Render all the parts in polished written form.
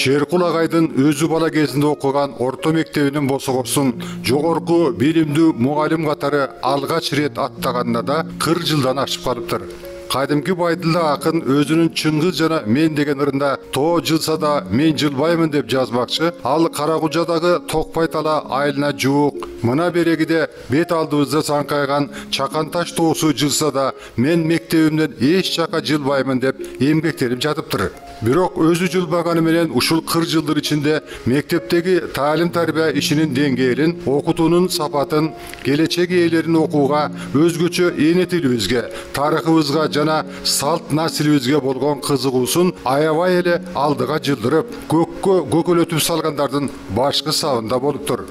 Шеркул агайдын өзү бала кезинде окуган орто мектебинин босогосун жогорку билимдүү мугалим катары алгач рет аттаганына да 40 жылдан ашып калыптыр. Кадимки Байдылда акын өзүнүн Чыңгыз жана мен деген ырында тоо жылса да мен жылбаймын деп жазмакчы. Ал Каракужадагы Токпай тала айылына жуук мына берегиде бет алдыбызда саңкайган Чаканташ тоосу жылса да мен мектебимден эч жака жылбаймын деп эмгектенип жатыптыр. Бирок өзү жылбаганы менен ушул 40 жылдыр ичинде мектептеги таалим тарбия ишинин деңгээлин, окутуунун сапатын, келечек ээлерин окууга, өзгөчө эне тилибизге, тарыхыбызга жана салт насилибизге болгон кызыгуусун аябай эле алдыга жылдырып, көккө көкөлөтүп салгандардын башкы сабында болуптур.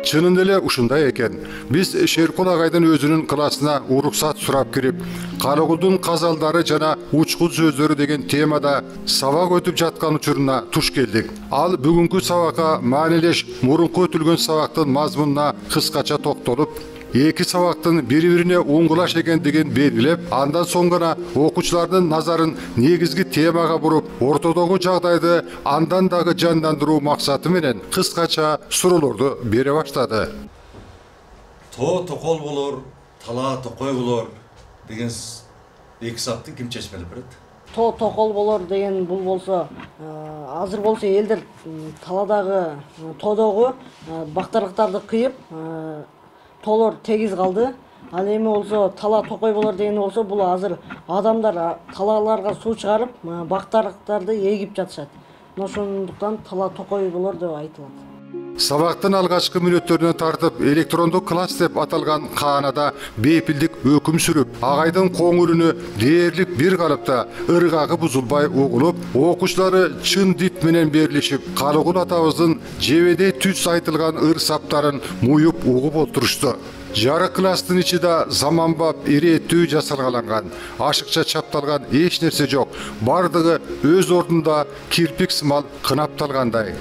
Чынында эле ушундай экен. Биз Шеркул агайдын өзүнүн классына уруксат сурап кирип, Карагулдун казалдары жана учкул сөздөрү деген темада сабак өтүп жаткан учуруна туш келдик. Ал бүгүнкү сабакка маанилеш мурунку өтүлгөн сабактын мазмунуна кыскача токтолуп, эки сабактын бири-бирине уңгулаш экендигин белгилеп, андан соң гана окуучулардын назарын негизги темага буруп, ортодогу жагдайды андан дагы жандандыруу максаты менен кыскача суроолорду бере баштады. Тоо токол болор, тала токой болор деген эки сабакты ким чечмелеп берет? Тоо токол болор деген бул болсо, азыр болсо элдер таладагы, тоодогу бактарлыктарды кыйып, тоолор тегиз калды. Ал эми болсо тала токой болор деген болсо, бул азыр адамдар талаларга суу чыгарып, бактарлыктарды эгип жатышат. Ошондуктан тала токой болор деп айтылат. Сабактын алгачкы мүнөттөрүнө тартып электрондук класс деп аталган каанада бейпилдик өкүм сүрүп, агайдын коңурүнү дээрлик бир калыпта ыргагы бузулбай угулуп, окуучулары чын дит менен берилишип, Карагул атабыздын жебедей түз айтылган ыр саптарын муюп угуп отурушту. Жарык класстын ичи да заманбап ирээттүү жасалгаланган, ашыкча чапталган эч нерсе жок. Бардыгы өз ордунда кирпик сымал кынапталгандай.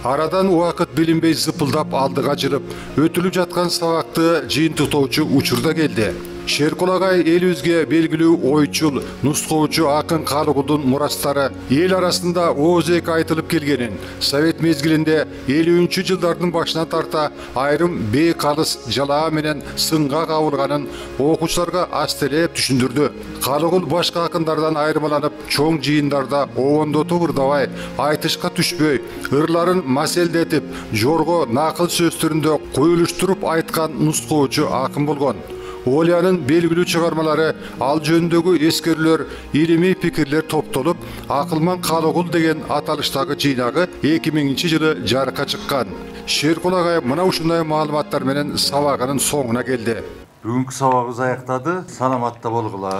Арадан убакыт билинбей зыпылдап алдыга жылып, өтүлүп жаткан сабакты жыйынтыктоочу учурда келди. Шеркул агай элибизге белгилүү ойчул, нускоочу акын Карагулдун мурастары эл арасында оозек айтылып келгенин, совет мезгилинде 50-чы жылдардын башынан тарта айрым бейкалыс жалаа менен сынга кабылганын окуучуларга астелеп түшүндүрдү. Карагул башка акындардан айырмаланып, чоң жыйындарда обондотуп ырдабай, айтышка түшпөй, ырларын маселдетип, жорго накыл сөздөрүндө коюлуштуруп айткан нускоочу акын болгон. Олянын белгилүү чыгармалары, ал жөнүндөгү эскерүүлөр, илимий пикирлер топтолуп, Акылман Карагул деген аталыштагы жыйнагы 2000 жылы жарыкка чыккан. Шеркул агай мына ушундай маалыматтар менен сабагынын соңуна келди. Бүгүнкү сабагыбыз аяктады, саламатта болгула.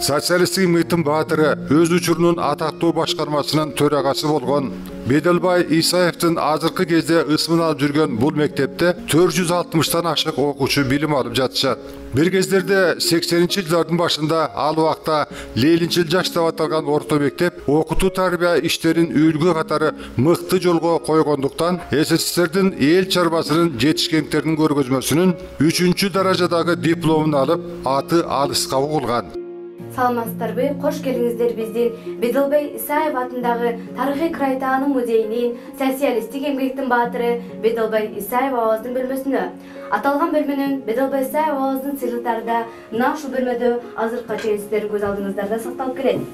Социалисттик мыйтын баатыры, өз учурунун атактуу башкармасынын төрагасы болгон Беделбай Исаевдин азыркы кезде ысмын алып жүргөн бул мектепте 460тан ашык окуучу билим алып жатышат. Бир кездерде 80-чи жылдардын башында ал убакта Ленинчил жаш деп аталган орто мектеп окутуу тарбия иштерин үлгү катары мыкты жолго койгондуктан СССРдин эл чарбасынын жетишкендиктеринин көргөзмөсүнүн 3-чү даражадагы дипломун алып, аты алыска угулган. Саламатсыздарбы, кош келиңиздер биздин Беделбай Исаев атындагы тарыхый крайтаанын музейинин социалисттик эмгектин баатыры Беделбай Исаев абабыздын бөлмөсүнө. Аталган бөлмөнүн Беделбай Исаев абабыздын сыйлыктары да мына ушул бөлмөдө азыркыга чейин сиздердин көз алдыңыздарда сакталып келет.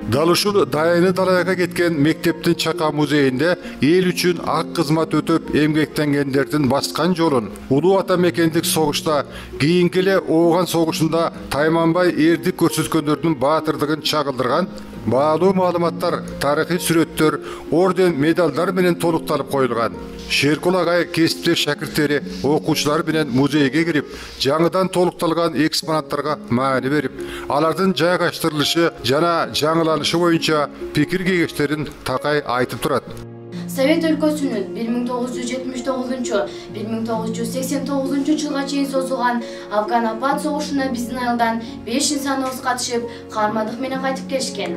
Дал ушул дайыны далайга кеткен мектептин чака музейинде эл үчүн ак кызмат өтөп эмгектенгендердин баскан жолун, улуу ата мекендик согушта, кийинки эле Ооган согушунда тайманбай эрдик көрсөткөндөрдүн баатырдыгын чагылдырган баалуу маалыматтар, тарыхый сүрөттөр, орден, медалдар менен толукталып коюлган. Шеркул агай кесиптеш шакирттери, окуучулар менен музейге кирип, жаңыдан толукталган экспонаттарга маани берип, алардын жайгаштырылышы жана жаңыланышы боюнча пикир кеңештерин такай айтып турат. Совет өлкөсүнүн 1979-1989 жылга чейин созулган Афган апат согушуна биздин айылдан 5 инсаныбыз катышып, каармандык менен кайтып келишкен.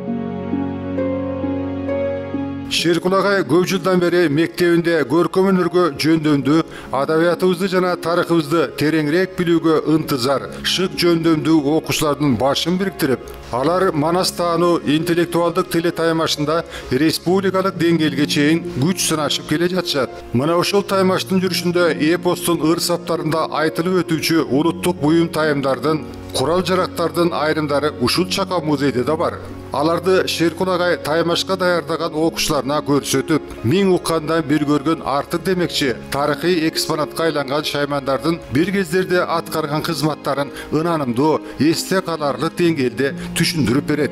Шеркул агай көп жылдан бери мектебинде көркөм өнөргө жөндөмдүү, адабиятыбызды жана тарыхыбызды тереңирээк билүүгө ынтызар, шык жөндөмдүү окуучулардын башын бириктирип, алар манас таануу интеллектуалдык теле таймашында республикалык деңгээлге чейин күч сынашып келе жатышат. Мына ошол таймаштын жүрүшүндө эпостун ыр саптарында айтылып өтүүчү улуттук буюм тайымдардын, курал жарактардын айрымдары ушул чака музейде да бар. Аларды Шеркул агай таймашка даярдаган окуучуларына көрсөтүп, миң уккандан бир көргөн артык демекчи, тарыхый экспонатка айланган шаймандардын бир кездерде аткарган кызматтарын ынанымдуу, эсте каларлык деңгээлде түшүндүрүп берет.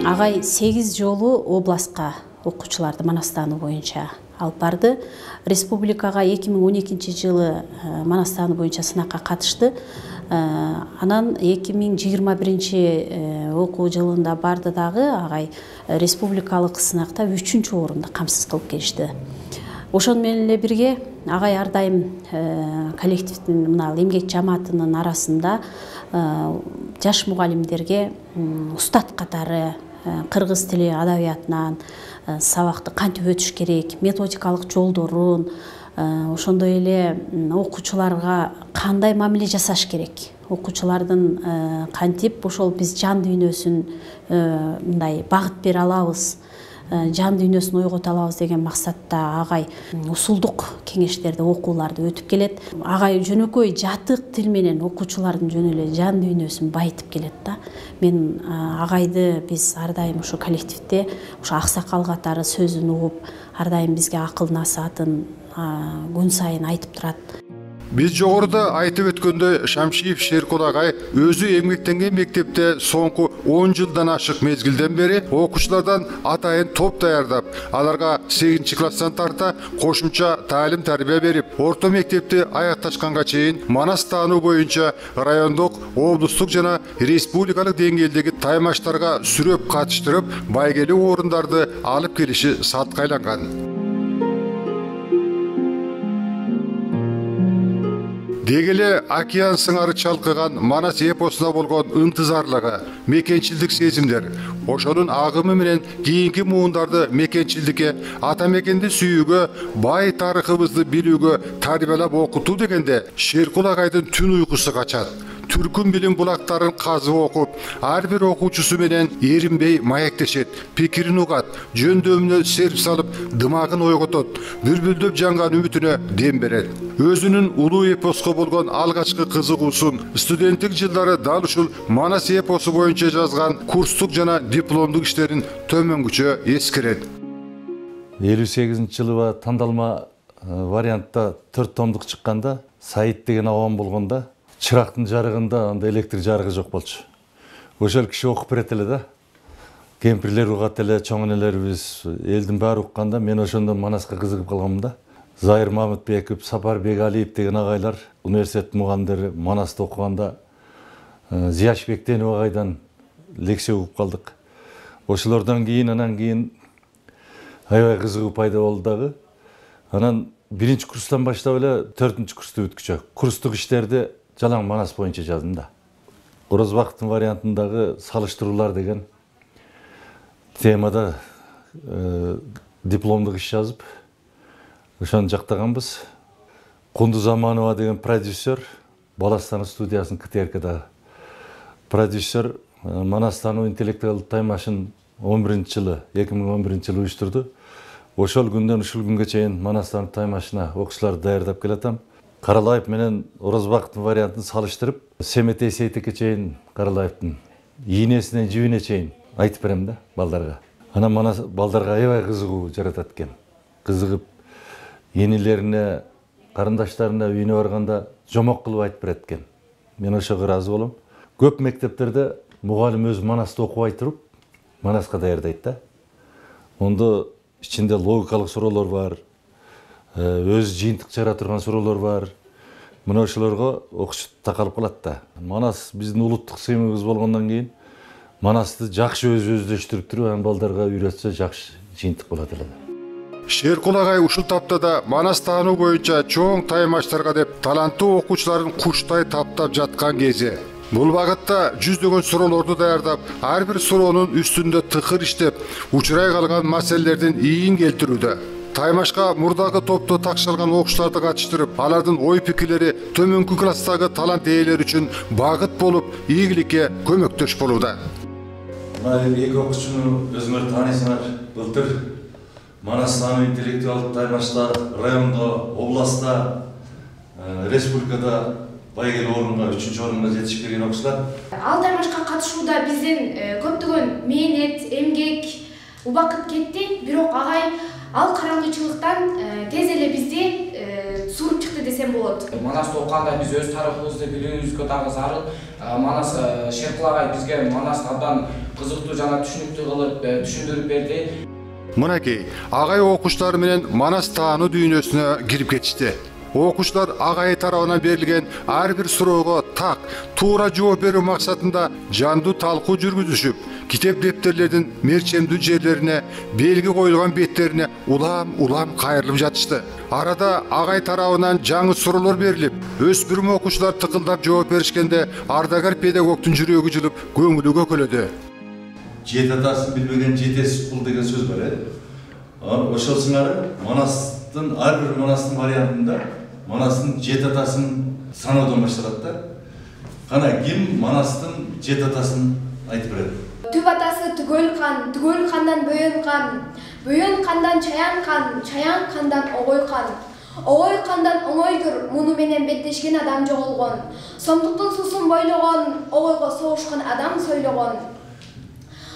Агай 8 жолу областка окуучуларды манас таануу боюнча алып барды. Республикага 2012 жылы манас таануу боюнча сынакка катышты. Анан 2021 окуу жылында барды дагы агай республикалык сынакта 3-чү орунду камсыз кылып келишти. Ошону менен эле бирге агай ар дайым коллективдин мына эмгек жамаатынын арасында жаш мугалимдерге устат катары кыргыз тили адабиятынан сабакты кантип өтүш керек, методикалык жолдорун, ошондой эле окуучуларга кандай мамиле жасаш керек, окуучулардын кантип ошол биз жан дүйнөсүн мындай багыт бере алабыз, жан дүйнөсүн ойгото алабыз деген максатта агай усулдук кеңештерди, окууларды өтүп келет. Агай жөнөкөй жатык тил менен окуучулардын жөн эле жан дүйнөсүн байытып келет да. Мен агайды биз ар дайым ушу коллективде ушу аксакал катары сөзүн угуп, ар дайым бизге акыл насаатын күн сайын айтып турат. Биз жогоруда айтып өткөндөй Шамшиев Шеркул агай өзү эмгектенген мектепте соңку 10 жылдан ашык мезгилден бери окуучулардан атайын топ даярдап, аларга 8 класстан тарта кошумча таалим тарбия берип, орто мектепти аякташканга чейин манас таануу боюнча райондук, облустук жана республикалык деңгээлдеги таймаштарга сүрөп катыштырып, байгелүү орундарды алып келиши салтка айланган. Дегеле океан сыңары чалкыган манас эпосуна болгон ынтызарлыгы, мекенчилдик сезимдер, ошонун агымы менен кийинки муундарды мекенчилдикке, ата мекенди сүйүүгө, бай тарыхыбызды билүүгө тарбиялап окутуу дегенде Шеркул агайдын түн уйкусу качат. Түркүн билим булактарын казып окуп, ар бир окуучусу менен эринбей маектешет, пикирин угат, жөндөмүнө серп салып, дымагын ойготот, бүлбүлдөп жанган үмүтүнө дем берет. Өзүнүн улуу эпоско болгон алгачкы кызыгуусун студенттик жылдары дал ушул манас эпосу боюнча жазган курстук жана дипломдук иштерин төмөнгүчө эскерет. 58-жылы тандалма вариантта 4 томдук чыкканда, Саид деген агам болгондо, чырактын жарыгында анда электр жарыгы жок болчу. Ошол киши окуп берет эле да. Кемпирлер угат эле, чоң энелерибиз, элдин баары укканда мен ошондон манаска кызыгып калганмын да. Зайыр Мамытбеков, Сапар Бегалиев деген агайлар университет мугалимдери Манаста окуганда Зияш Бектенов агайдан лекция угуп калдык. Ошолордон кийин анан кийин аябай кызыгуу пайда болду дагы. Анан 1-чи курстан баштап эле 4-чү курсту бүткүчө. Курстук иштерди жалаң манас боюнча жаздым да. Орозбактын вариантындагы салыштыруулар деген темада дипломдук иш жазып, ошону жактаганбыз. Кундуз Заманова деген продюсер, Баластан студиясынын КТРКда продюсер, Манастануу интеллектуалдык таймашын 2011 жылы уюштурду. Ошол күндөн ушул күнгө чейин Манастануу таймашына окуучуларды даярдап келатам. Каралаев менен Орозбактын вариантын салыштырып, Семетей Сейтекке чейин Каралаевдин ийнесинен жибине чейин айтып берем да балдарга. Анан балдарга аябай кызыгуу жаратат экен. Кызыгып, енилерине, карындаштарына үйүнө барганда жомок кылып айтып берет экен. Мен ошого ыраазы болом. Көп мектептерде мугалим өзү Манаста окубай туруп, Манаска даярдайт да. Ондо ичинде логикалык суроолор бар, өз жыйынтык чыгара турган суроолор бар. Мына ошолорго окуучу такалып калат да. Манас биздин улуттук сыймыгыбыз болгондон кийин манасты жакшы өздөштүрүп туруп анан балдарга үйрөтсө жакшы жыйынтык болот эле. Шеркул агай ушул таптада манас таануу боюнча чоң таймаштарга деп таланттуу окуучуларын куштай таптап жаткан кези. Бул багытта жүздөгөн суроолорду даярдап, ар бир суроонун үстүндө тыкыр иштеп, учурай калган маселелердин ийин келтирүүдө. Таймашка мурдагы топту такшалган окуучуларды катыштырып, алардын ой пикирлери төмөнкү класстагы талант ээлери үчүн багыт болуп, ийгиликке көмөктөш болууда. Мына эки окуучуну өзүңөр тааныйсыңар. Былтыр Манас таануу интеллектуалдык таймашта райондо, областта, республикада байгеле орунга, 3-орунга жетишип келген окуучулар. Ал таймашка катышууда биздин көптөгөн мээнет, эмгек, убакыт кетти, бирок агай ал караңгычылыктан тез эле бизди сууруп чыкты десем болот. Манасты окуганда биз өз тарыхыбызды билүүбүзгө дагы зарыл. Манас Шеркул агай бизге Манасты абдан кызыктуу жана түшүнүктүү кылып түшүндүрүп берди. Мынакей, агай окуучулар менен манас таануу дүйнөсүнө кирип кетишти. Окуучулар агай тарабынан берилген ар бир суроого так, туура жооп берүү максатында жандуу талкуу жүргүзүшүп, китеп дептерлердин мерчемдүү жерлерине, белги коюлган беттерине улам кайрылып жатышты. Арада агай тарабынан жаңы суроолор берилип, өспүрүм окуучулар тыкылдап жооп беришкенде ардагер педагогдун жүрөгү жылып, көңүлү көкөлөдү. Жет атасын билбеген жетесиз кул деген сөз бар, ошол сыңары Манастын ар бир Манастын вариантында Манастын жет атасын саноодон башталат да. Кана ким Манастын жет атасын айтып берет? Түп атасы Түгөл хан, Түгөл хандан Бөйөн хан, Бөйөн хандан Чаян хан, Чаян хандан Огой хан. Огой хандан оңойдур, муну менен беттешкен адам жоголгон. Сомдуктун суусун бойлогон, Огойго согушкан адам сойлогон.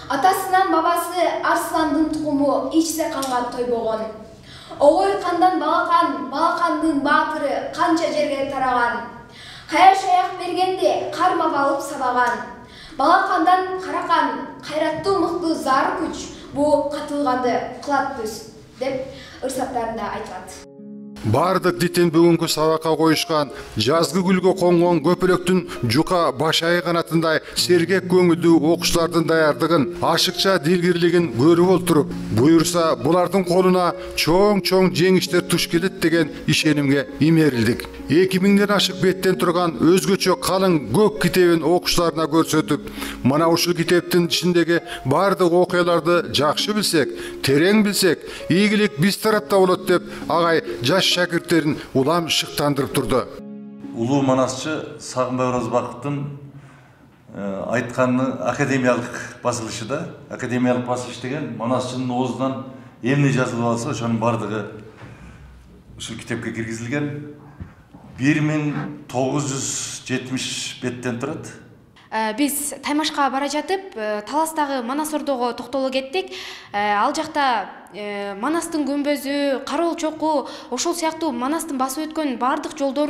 Атасынан бабасы Арсландын тукуму ичсе канга тойбогон. Огой хандан Балахан, Балахандын баатыры канча жерге тараган. Кая шаяк бергенде кармап алып сабаган. Балахандан Каракан, кайраттуу мыктуу зар күч, бу катылганды кылат түз, деп ырсаттарында айтылат. Бардык дитин бүгүнкү сабакка коюшкан, жазгы гүлгө конгон көпөлөктүн жука башайы канатындай сергек көңүлдүү окуучулардын даярдыгын, ашыкча дилгирлигин көрүп олтуруп, буюрса булардын колуна чоң жеңиштер туш келет деген ишенимге имерилдик. 2000ден ашык беттен турган өзгөчө калың көк китебин окуучуларына көрсөтүп, мына ушул китептин ичиндеги бардык окуяларды жакшы билсек, терең билсек, ийгилик биз тарапта болот деп агай жаш шакирттерин улам шыктандырып турду. Улуу манасчы Сагынбай Оразбаковдун айтканы академиялык басылышыда, академиялык басылыш деген манасчынын оозунан эмне жазылып алса, ошонун бардыгы ушул китепке киргизилген. 1970 беттен турат. Биз Таймашка бара жатып, Таластагы Манас Ордого токтоло кеттик. Ал жакта Манастын көмбөзү, Кароол чоку, ошол сыяктуу Манастын басып өткөн бардык жолдор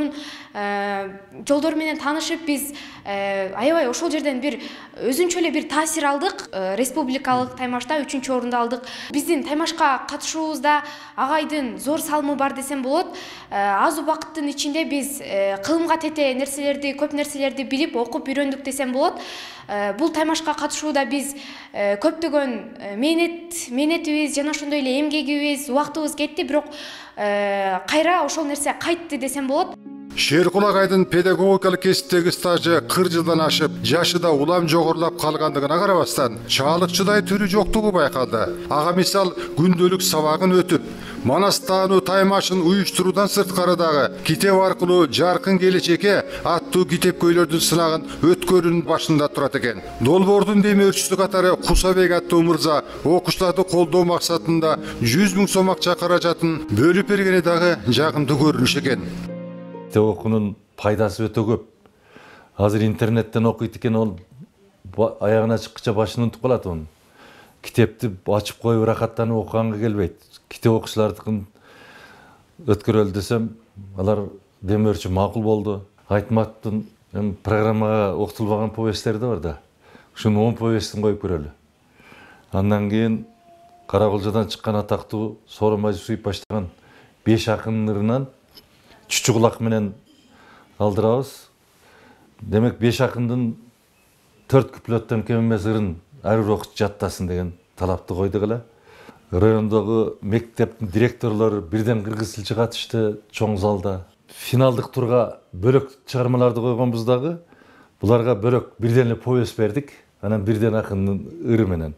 менен таанышып, биз аябай ошол жерден бир өзүнчө эле бир таасир алдык. Республикалык таймашта 3-орунду алдык. Биздин Таймашка катышуубузда агайдын зор салымы бар десем болот. Аз убакыттын ичинде биз кылымга тете нерселерди, көп нерселерди билип, окуп үйрөндүк десем болот. Бул Таймашка катышууда биз көптөгөн мээнетибиз жана ошондой эле эмгегибиз, убактыбыз кетти, бирок кайра ошол нерсе кайтты десем болот. Шеркул агайдын педагогикалык кесиптеги стажы 40 жылдан ашып, жашы да улам жогорулап калгандыгына карабастан, чаалыкчыдай түрү жоктугу байкалды. Ага мисал күндөлүк сабагын өтүп, Манас таануу таймашын уюштуруудан сырткары китеп аркылуу жаркын келечекке аттуу китепкөйлөрдүн сынагын өткөрүүнүн башында турат экен. Долбоордун демөөрчүсү катары Кусабек аттуу мырза окуучуларды колдоо максатында 100 000 сом акча каражатын бөлүп бергени дагы жагымдуу көрүнүш экен. Китеп окуунун пайдасы өтө көп. Азыр интернеттен окуйт экен, ол аягына чыккыча башын унутуп калат оны. Китепти ачып коюп рахаттанып окуганга келбейт. Китеп окуучулардыкын өткөрөлү десем, алар демөөрчү макул болду. Айтматовдун программага окутулбаган повесттери да бар да. Ушунун 10 повестин коюп көрөлү. Андан кийин Караколжодон чыккан атактуу Сооронбай Жусуп баштаган 5 акын ырынан Чүчү кулак менен алдырабыз. Демек 5 акындын 4 куплеттен кем эмес ырын ар бир окуучу жаттасын деген талапты койдук эле. Райондогу мектептин директорлору бирден кыргыз тилчи катышты чоң залда. Финалдык турга бөлөк чыгармаларды койгонбуз дагы. Буларга бөлөк бирден эле повесть бердик. Анан бирден акындын ыры менен.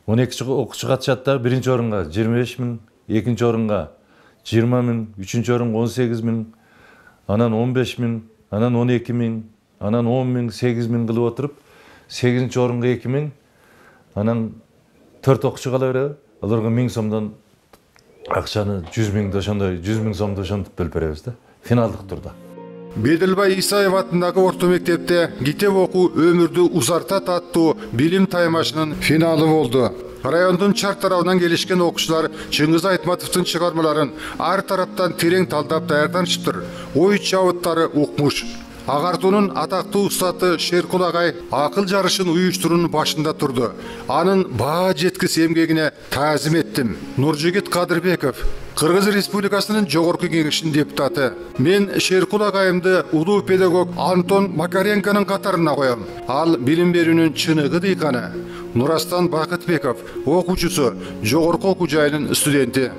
12 окуучу катышат да, биринчи орунга 25 000, экинчи орунга 20 000, үчүнчү орунга 18 000, анан 15 000, анан 12 000, анан 10 000, 8 000 кылып отуруп, 8-нчи орунга 2 000, анан 4 окуучу кала береби. Аларга 1000 сомдон акчаны 100 000 ошондой 100 000 сомду ошентип бөлүп беребиз да. Финалдык турда. Бедилбай Исаев атындагы орто мектепте китеп окуу өмүрдү узартат аттуу билим таймашынын финалы болду. Райондун чар тарабынан келишкен окуучулар Чыңгыз Айтматовдун чыгармаларын ар тараптан терең талдап даярданышыптыр. Ой чабыттары укмуш. Агартуунун атактуу устаты Шеркул агай акыл жарышын уюштуруунун башында турду. Анын баа жеткис эмгегине таазим еттим. Нуржигит Кадырбеков, Кыргыз Республикасынын Жогорку Кеңешинин депутаты. Мен Шеркул агайымды улуу педагог Антон Макаренконун катарына коем. Ал билим берүүнүн чыныгы дыйканы. Нурастан Бакытбеков, окуучусу, жогорку окуу жайынын студенти.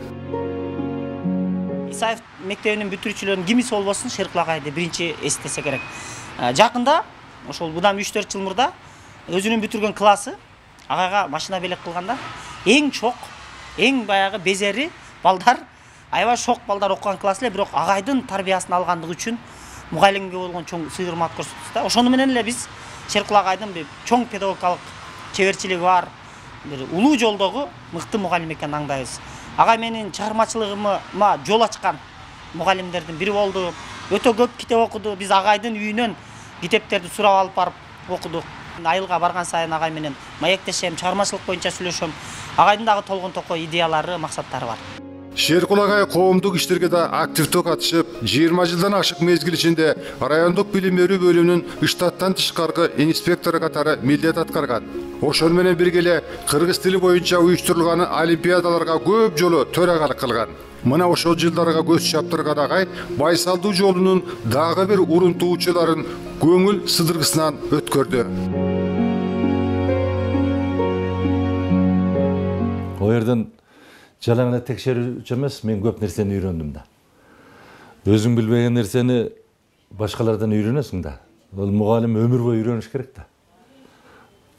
Исаев мектебинин бүтүрүүчүлөрүнүн кимиси болбосун Шеркул агайды биринчи эстесе керек. Жакында, ошол будан 3-4 жыл мурда өзүнүн бүтүргөн классы агайга машина белек кылганда эң чок, эң баягы безери балдар, аябай шок балдар окуган класс эле, бирок агайдын тарбиясын алгандыгы үчүн мугалимге болгон чоң сый-урмат көрсөттүк да. Ошону менен эле биз Шеркул агайдын бир чоң педагогикалык чеберчилиги бар, бир улуу жолдогу мыкты мугалим экенин аңдайбыз. Агай менин чыгармачылыгыма жол ачкан мугалимдердин бири болду. Өтө көп китеп окуду. Биз агайдын үйүнөн китептерди сурап алып барып окудук. Айылга барган сайын агай менен маектешем, чыгармачылык боюнча сүйлөшөм. Агайдын дагы толгон токой идеялары, максаттары бар. Шеркул агай коомдук иштерге да активдүү катышып, 20 жылдан ашык мезгил ичинде райондук билим берүү бөлүмүнүн штаттан тышкаркы инспектору катары милдет аткарган. Ошол менен бирге эле кыргыз тили боюнча уюштурулган олимпиадаларга көп жолу төрагалык кылган. Мына ошол жылдарга көз чаптырган агай байсалдуу жолунун дагы бир урунтуучуларын көңүл сыдыргысынан өткөрдү. О жерден жалаң эле текшерүүчү эмес, мен көп нерсени үйрөндүм да. Өзүң билбеген нерсени башкалардан үйрөнөсүң да. Ал мугалим өмүр бою үйрөнүш керек да.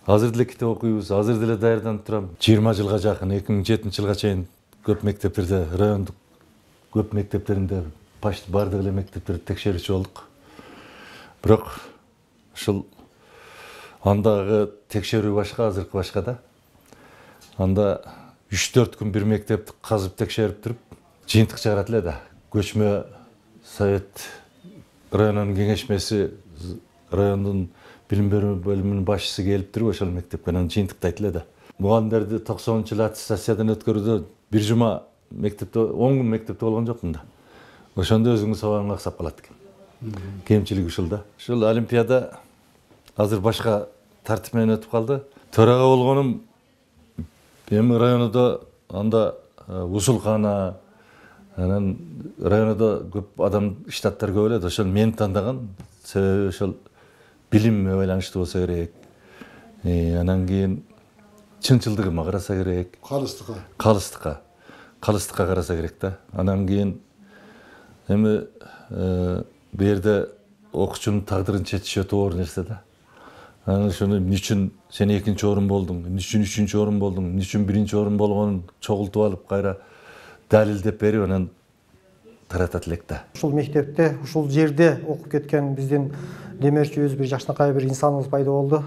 Азыр деле китеп окуйбуз, азыр деле даярданып турам. 20 жылга жакын, 2007 жылга чейин көп мектептерде, райондук көп мектептеринде, почти бардык эле мектептерде текшерүүчү болдук. Бирок ушул андагы текшерүү башка, азыркы башка да. Анда 3-4 күн бир мектепти казып текшерип туруп, жыйынтык чыгарат эле да. Көчмө совет районунун кеңешмеси, райондун билим берүү бөлүмүнүн башчысы келип туруп, ошол мектепке анан жыйынтыктайт эле да. Мугалимдерди 90-жылы аттестациядан өткөрүүдө бир жума мектепте, 10 күн мектепте болгон жокмун да. Ошондо өзүңүн сабагың аксап калат экен. Кемчилиги ушул да. Ушул олимпиада азыр башка тартип менен өтүп калды. Төрага болгонум эми районудо анда усулкана, анан районудо көп адам штаттар көп эле, ошол мени тандаган себеби ошол билимге байланыштуу болсо керек. Анан кийин чынчылдыгыма караса керек. Калыстыкка караса керек да. Анан кийин эми бу жерде окуучунун тагдырын чечиш өтө оор нерсе да. Анан ошону эмне үчүн сен 2-нчи орун болдуң, эмне үчүн 3-нчи орун болдуң, эмне үчүн 1-нчи орун болгонун чогултуп алып кайра далилдеп берип анан таратат элек да. Ушул мектепте, ушул жерде окуп кеткен биздин демерчибиз бир жакшынакай бир инсаныбыз пайда болду.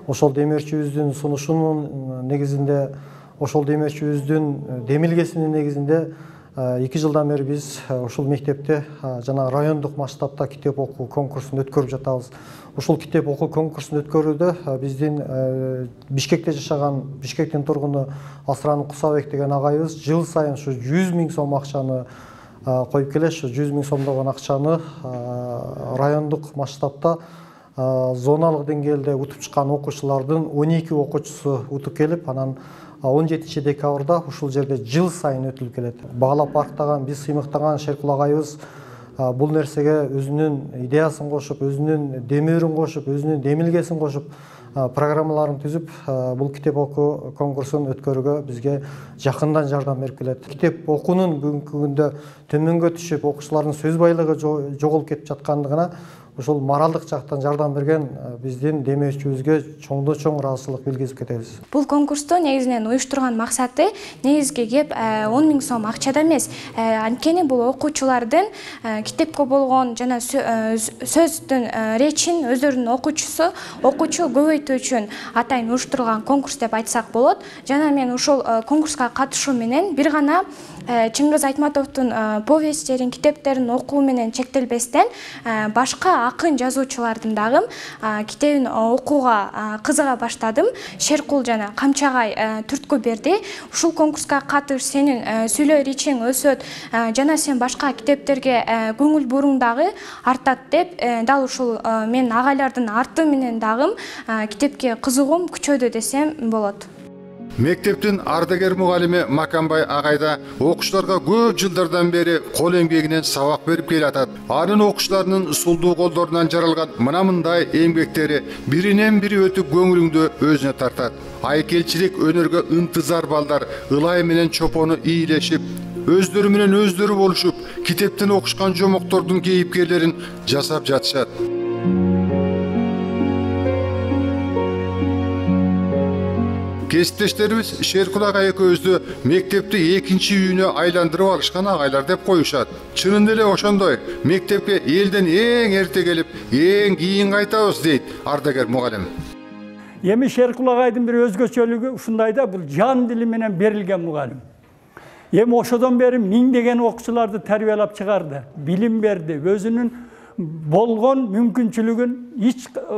Ошол демерчибиздин сунушунун негизинде, ошол демерчибиздин демилгесинин негизинде 2 жылдан бери биз ушул мектепте жана райондук масштабта китеп окуу конкурсун өткөрүп жатабыз. Ушул китеп окуу конкурсун өткөрүүдө биздин Бишкекте жашаган, Бишкектин тургуну Асран Кусабек деген агайыбыз жыл сайын ушу 100 000 сом акчаны коюп келет. 100 000 сомдогон акчаны райондук масштабта зоналык деңгээлде утуп чыккан окуучулардын 12 окуучусу утуп келип, анан 17 декабрда ушул жерде жыл сайын өтүлүп келет. Баалап барктаган, биз сыймыктаган Шеркул агайыбыз бул нерсеге өзүнүн идеясын кошуп, өзүнүн демөөрүн кошуп, өзүнүн демилгесин кошуп, программаларын түзүп, бул китеп окуу конкурсун өткөрүүгө бизге жакындан жардам берип келет. Китеп окуунун бүгүнкү күндө төмөнгө түшүп, окуучулардын сөз байлыгы жоголуп кетип жаткандыгына ошол моралдык жактан жардам берген биздин демеушүбүзгө чоңдон чоң ыраазычылык билгизип кетебиз. Бул конкурсту негизинен уюштурган максаты негизги кеп 10 000 сом акчада эмес. Анткени бул окуучулардын китепке болгон жана сөздүн речин өздөрүнүн окуучу көбөйтүү үчүн атайын уюштурулган конкурс деп айтсак болот. Жана мен ушул конкурска катышуу менен бир гана Чыңгыз Айтматовдун повесттерин, китептерин окуу менен чектелбестен башка акын жазуучулардын дагы китебин окууга кызыга баштадым. Шеркул жана Камчагай түрткү берди. Ушул конкурска катыш, сенин сүйлөө речиң өсөт, жана сен башка китептерге көңүл буруң дагы артат деп, дал ушул мен агайлардын арты менен дагы китепке кызыгуум күчөдү десем болот. Мектептин ардагер мугалими Маканбай агайда окуучуларга көп жылдардан бери кол эмгегинен сабак берип келатат. Анын окуучуларынын сулдуу колдорунан жаралган мындай эмгектери биринен бири өтүп көңүлүңдү өзүнө тартат. Айкелчилик өнөргө ынтызар балдар ылай менен чопону ийлешип, өздөрү менен өздөрү болушуп, китептен окушкан жомоктордун кейипкерлерин жасап жатышат. Кесиптештерибиз Шеркул агай экөөбүздү мектепти экинчи үйүнө айландырып алышкан агайлар деп коюшат. Чынында эле ошондой, мектепке элден эң эрте келип, эң кийин кайтабыз дейт ардагер мугалим. Эми Шеркул агайдын бир өзгөчөлүгү ушундай да, бул жан дили менен берилген мугалим. Эми ошодон бери миңдеген окуучуларды тарбиялап чыгарды, билим берди, өзүнүн болгон мүмкүнчүлүгүн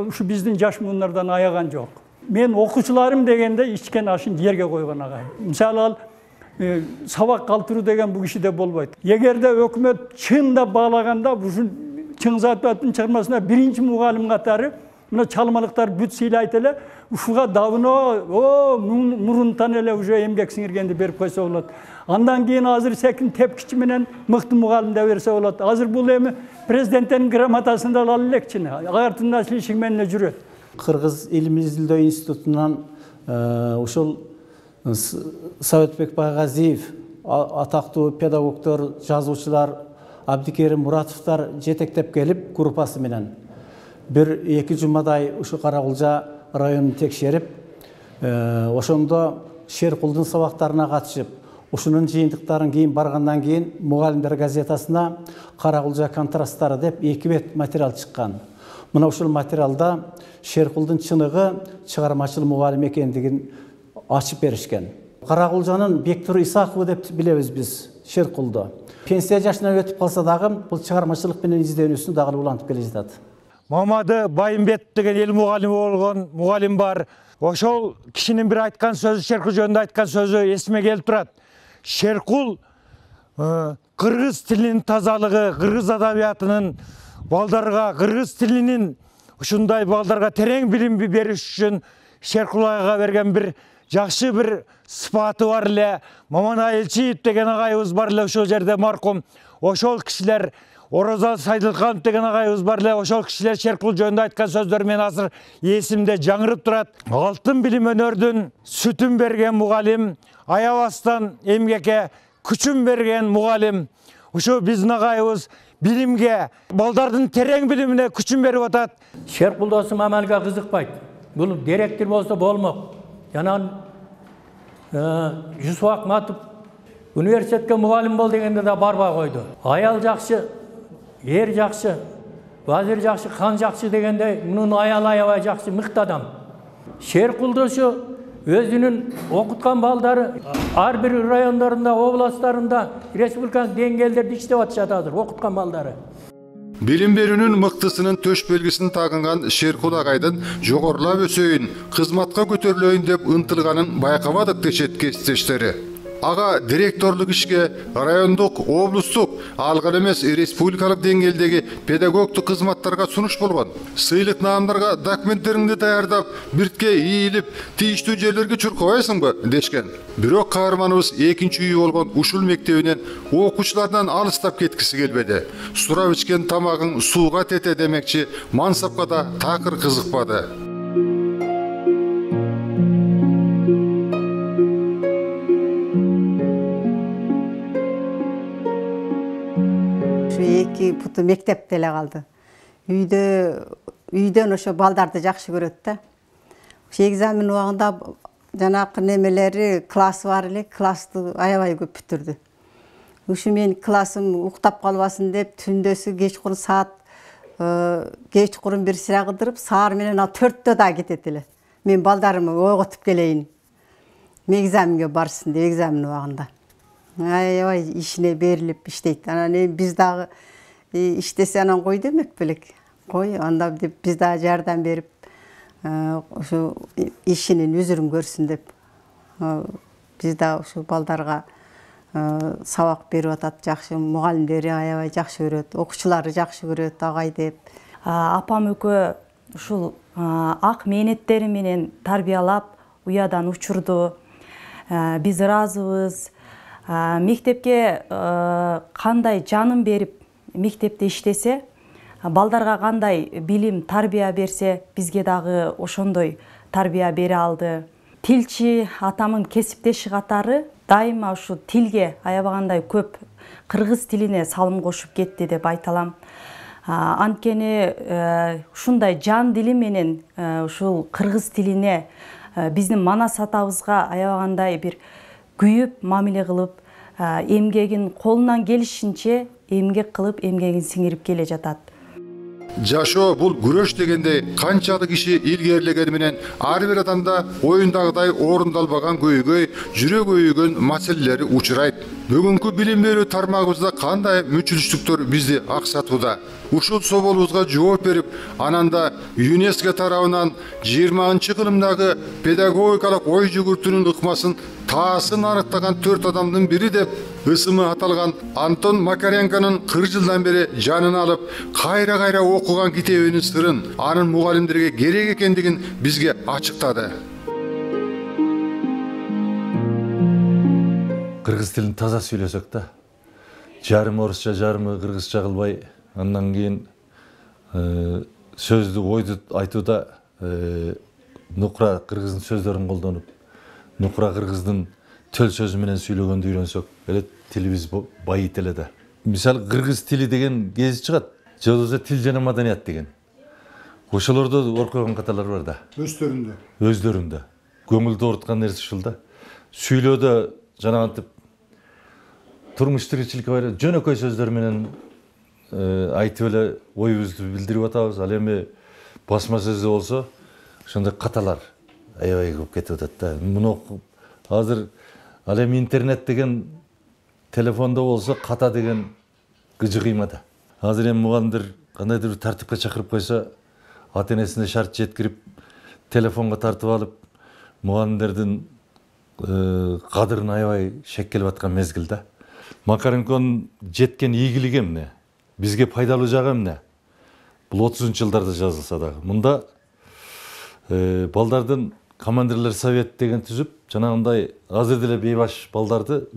ушу биздин жаш муундардан аяган жок. Мен окуучуларым дегенде ичкен ашын жерге койгон агай. Мисалы ал сабак калтыруу деген бул кишиде болбойт. Эгерде өкмөт чындап баалаганда, ушул Чыңгыз Айтматовдун чыгармасына биринчи мугалим катары мына чалмалыктар бүт сыйлайт эле, ушуга давно мурунтан эле уже эмгек сиңиргенди берип койсо болот. Андан кийин азыр секин тепкичи менен мыкты мугалим деп берсе болот. Азыр бул эми президенттин грамотасын да ала элекчи, артында ишлешиң менен жүрөт. Кыргыз илим изилдөө институтунан ушул Советбек Байгазиев, атактуу педагогдор, жазуучулар, Абдикерим Муратовдор жетектеп келип группасы менен бир 2 жумадай ушу Каракулжа районун текшерип, ошондо Шеркулдун сабактарына катышып, ушунун жыйынтыктарын кийин баргандан кийин Мугалимдер газетасына Каракулжа контрасттары деп 2 бет материал чыккан. Мына ушул материалда Шеркулдун чыныгы чыгармачыл мугалим экендигин ачып беришкен. Каракулжанын Бектур Исакову деп билебиз биз Шеркулду. Пенсия жашына өтүп калса дагы бул чыгармачылык менен изденүүсүн дагы улантып келе жатат. Мамады Байымбет деген эл мугалими болгон мугалим бар. Ошол кишинин бир айткан сөзү, Шеркул жөнүндө айткан сөзү эсиме келип турат. Шеркул кыргыз тилинин тазалыгы, кыргыз адабиятынын балдарга, кыргыз тилинин ушундай балдарга терең билим бериш үчүн Шеркул агайга берген бир жакшы бир сыпаты бар эле. Маманай Элчиев деген агайыбыз бар эле ошол жерде маркум. Ошол кишилер, Ороза Сайдылканов деген агайыбыз бар эле, ошол кишилер Шеркул жөнүндө айткан сөздөр мен азыр эсимде жаңырып турат. Алтын билим өнөрдүн сүтүн берген мугалим, аябастан эмгекке күчүн берген мугалим. Ушу биздин агайыбыз билимге, балдардын терең билимине күчүн берип атат. Шеркул досум амалга кызыкпайт. Бул директор болсо болмок. Жана Жусуп Акматов университетке мугалим бол дегенде да барбай койду. Аял жакшы, эр жакшы, вазир жакшы, хан жакшы дегенде мунун аялы аябай жакшы, мыкты адам. Шеркул досу өзүнүн окуткан балдары ар бир райондорунда, областтарында, республикалык деңгээлдерде иштеп атышат азыр окуткан балдары. Билим берүүнүн мыктысынын төш белгисин тагынган Шеркул агайдын жогорулап өсөйүн, кызматка көтөрүлөйүн деп ынтылганын байкабадык дешет кесиптештери. Ага директорлук ишке райондук, облустук, ал гана эмес республикалык деңгээлдеги педагогдук кызматтарга сунуш болгон. Сыйлык наамдарга документтериңди даярдап, биртке ийилип, тийиштүү жерлерге чуркабайсыңбы дешкен. Бирок каарманыбыз экинчи үйү болгон ушул мектебинен окуучулардан алыстап кеткиси келбеди. Сурап ичкен тамагың сууга тете демекчи, мансапка да такыр кызыкпады. ушу 2 путу мектепте эле калды. Үйдөн ошо балдарды жакшы көрөт да. Ошо экзамен убагында жанакы немелери классы бар эле, классты аябай көп бүтүрдү. Ушу мен классым уктап калбасын деп түндөсү кечкурун саат кечкурун бир сыра кыдырып, саар менен 4-тө да кетет эле. Мен балдарымы ойготуп келейин. Экзаменге барсын деп экзамен убагында. Аябай ишине берилип иштейт. Анан биз дагы иштесе анан кой демек белек. Кой, анда деп биз дагы жардам берип, ошо ишинин үзүрүн көрсүн деп. Биз дагы ошо балдарга сабак берип атат, жакшы, мугалимдери аябай жакшы көрөт, окуучулары жакшы көрөт, агай деп. Апам экөө ушул ак мээнеттери менен тарбиялап, уядан учурду. Биз ыраазыбыз. Мектепке кандай жанын берип мектепте иштесе, балдарга кандай билим, тарбия берсе, бизге дагы ошондой тарбия бере алды. Тилчи атамын кесиптеши катары дайыма ушу тилге аябагандай көп кыргыз тилине салым кошуп кетти деп айта алам. Анткени ушундай жан дили менен ушул кыргыз тилине биздин Манас атабызга аябагандай бир күйүп, мамиле кылып, эмгегин колунан келишинче эмгек кылып, эмгегин сиңирип келе жатат. Жашоо бул күрөш дегенде канчалык киши илгерилегени менен ар бир адамда оюндагыдай орундалбаган көйгөй, жүрөк өйгөн маселелери учурайт. Бүгүнкү билим берүү тармагыбызда кандай мүчүлүштүктөр бизди аксатууда? Ушул соолубузга жооп берип, ананда ЮНЕСКО тарабынан 20-кылымдагы педагогикалык ой жүгүртүүнүн ыкмасын таасын аныктаган 4 адамдын бири деп ысымы аталган Антон Макаренконун 40 жылдан бери жанын алып, кайра окуган китебинин сырын, анын мугалимдерге керек экендигин бизге ачыктады. Кыргыз тилин таза сүйлөсөк да, жарым орусча, жарымы кыргызча кылбай, андан кийин сөздү, ойду айтууда нукра кыргыздын сөздөрүн колдонуп, нукра кыргыздын төл сөзү менен сүйлөгөндү үйрөнсөк, эле тилибиз байыйт эле да. Мисалы кыргыз тили деген гезит чыгат, же болбосо тил жана маданият деген. Ошолордо окуган каталар бар да. Өздөрүндө. Көңүлдү ооруткан нерсе ушул да. Сүйлөөдө жана антип турмуш тиричиликке байра жөнөкөй сөздөр менен айтып эле оюбузду билдирип атабыз. Ал эми басма сөздө болсо ошондой каталар аябай көп кетип атат да. Муну азыр ал эми интернет деген телефондо болсо ката деген кыжы кыйма да. Азыр эми мугалимдер кандайдыр бир тартипке чакырып койсо, ата энесине шарт жеткирип, телефонго тартып алып, мугалимдердин кадырын аябай шеккелип аткан мезгил да. Макаренконун жеткен ийгилиги эмне? Бизге пайдалуу жагы эмне? Бул 30-жылдарда жазылса дагы. Мында балдардын командирлер совет деген түзүп, жанагындай азыр деле бейбаш балдарды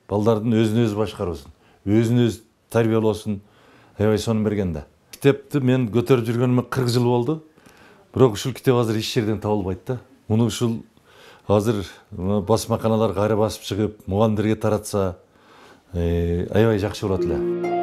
балдардын өзүн өзү башкаруусун, өзүн өзү тарбиялоосун аябай сонун берген да. Китепти мен көтөрүп жүргөнүмө 40 жыл болду. Бирок ушул китеп азыр эч жерден табылбайт да. Муну ушул азыр басмаканалар кайра басып чыгып, мугалимдерге таратса, аябай жакшы болот эле.